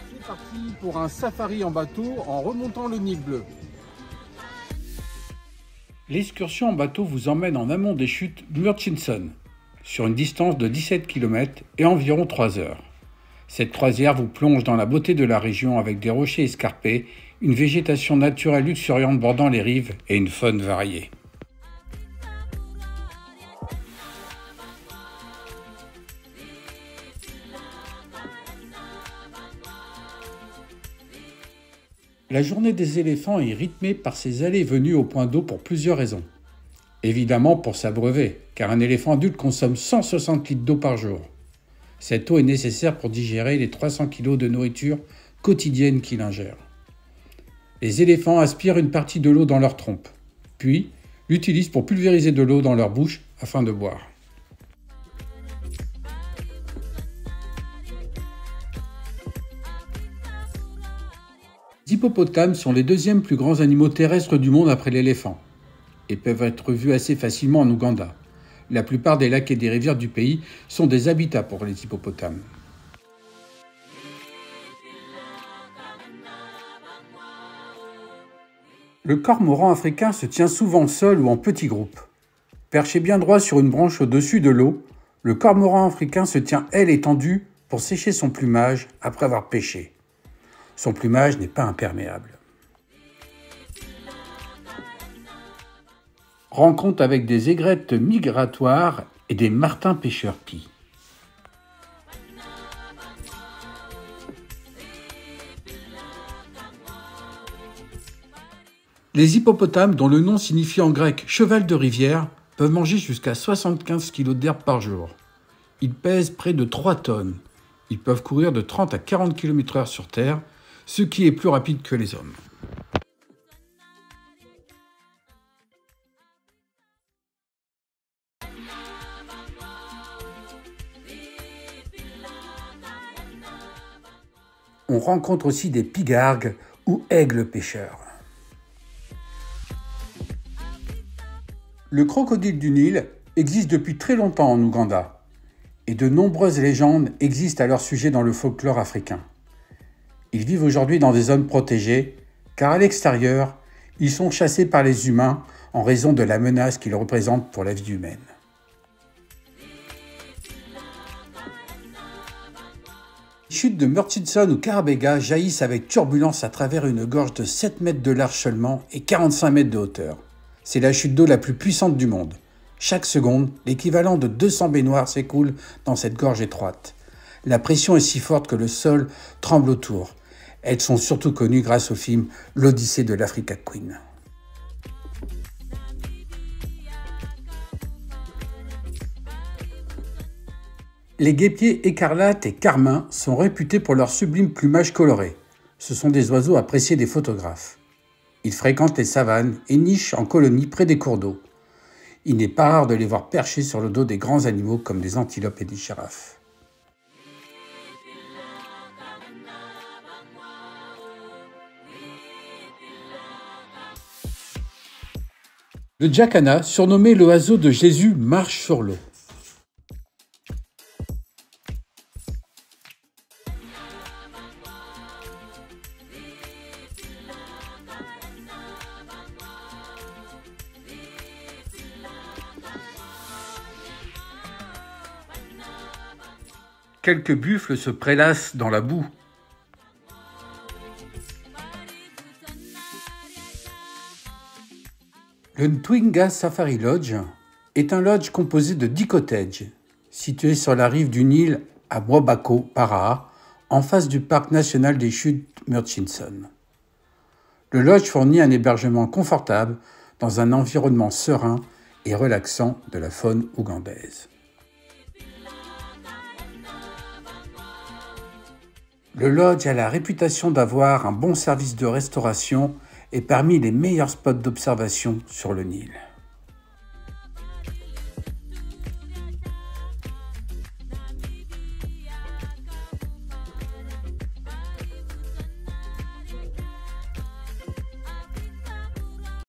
C'est parti pour un safari en bateau en remontant le Nil bleu. L'excursion en bateau vous emmène en amont des chutes Murchison, sur une distance de 17 km et environ 3 heures. Cette croisière vous plonge dans la beauté de la région avec des rochers escarpés, une végétation naturelle luxuriante bordant les rives et une faune variée. La journée des éléphants est rythmée par ces allées et venues au point d'eau pour plusieurs raisons. Évidemment pour s'abreuver, car un éléphant adulte consomme 160 litres d'eau par jour. Cette eau est nécessaire pour digérer les 300 kg de nourriture quotidienne qu'il ingère. Les éléphants aspirent une partie de l'eau dans leur trompe, puis l'utilisent pour pulvériser de l'eau dans leur bouche afin de boire. Les hippopotames sont les deuxièmes plus grands animaux terrestres du monde après l'éléphant et peuvent être vus assez facilement en Ouganda. La plupart des lacs et des rivières du pays sont des habitats pour les hippopotames. Le cormoran africain se tient souvent seul ou en petits groupes. Perché bien droit sur une branche au-dessus de l'eau, le cormoran africain se tient aile étendue pour sécher son plumage après avoir pêché. Son plumage n'est pas imperméable. Rencontre avec des aigrettes migratoires et des martins pêcheurs-pies. Les hippopotames, dont le nom signifie en grec « cheval de rivière », peuvent manger jusqu'à 75 kg d'herbe par jour. Ils pèsent près de 3 tonnes. Ils peuvent courir de 30 à 40 km/h sur terre, ce qui est plus rapide que les hommes. On rencontre aussi des pigargues ou aigles pêcheurs. Le crocodile du Nil existe depuis très longtemps en Ouganda et de nombreuses légendes existent à leur sujet dans le folklore africain. Ils vivent aujourd'hui dans des zones protégées car à l'extérieur, ils sont chassés par les humains en raison de la menace qu'ils représentent pour la vie humaine. Les chutes de Murchison ou Karebega jaillissent avec turbulence à travers une gorge de 7 mètres de large seulement et 45 mètres de hauteur. C'est la chute d'eau la plus puissante du monde. Chaque seconde, l'équivalent de 200 baignoires s'écoule dans cette gorge étroite. La pression est si forte que le sol tremble autour. Elles sont surtout connues grâce au film L'Odyssée de l'Africa Queen. Les guêpiers écarlates et carmins sont réputés pour leur sublime plumage coloré. Ce sont des oiseaux appréciés des photographes. Ils fréquentent les savanes et nichent en colonies près des cours d'eau. Il n'est pas rare de les voir perchés sur le dos des grands animaux comme des antilopes et des girafes. Le jacana, surnommé l'oiseau de Jésus, marche sur l'eau. Quelques buffles se prélassent dans la boue. Le Ntwinga Safari Lodge est un lodge composé de 10 cottages, situé sur la rive du Nil à Mwabako, Paraha, en face du parc national des chutes Murchison. Le lodge fournit un hébergement confortable dans un environnement serein et relaxant de la faune ougandaise. Le lodge a la réputation d'avoir un bon service de restauration et parmi les meilleurs spots d'observation sur le Nil.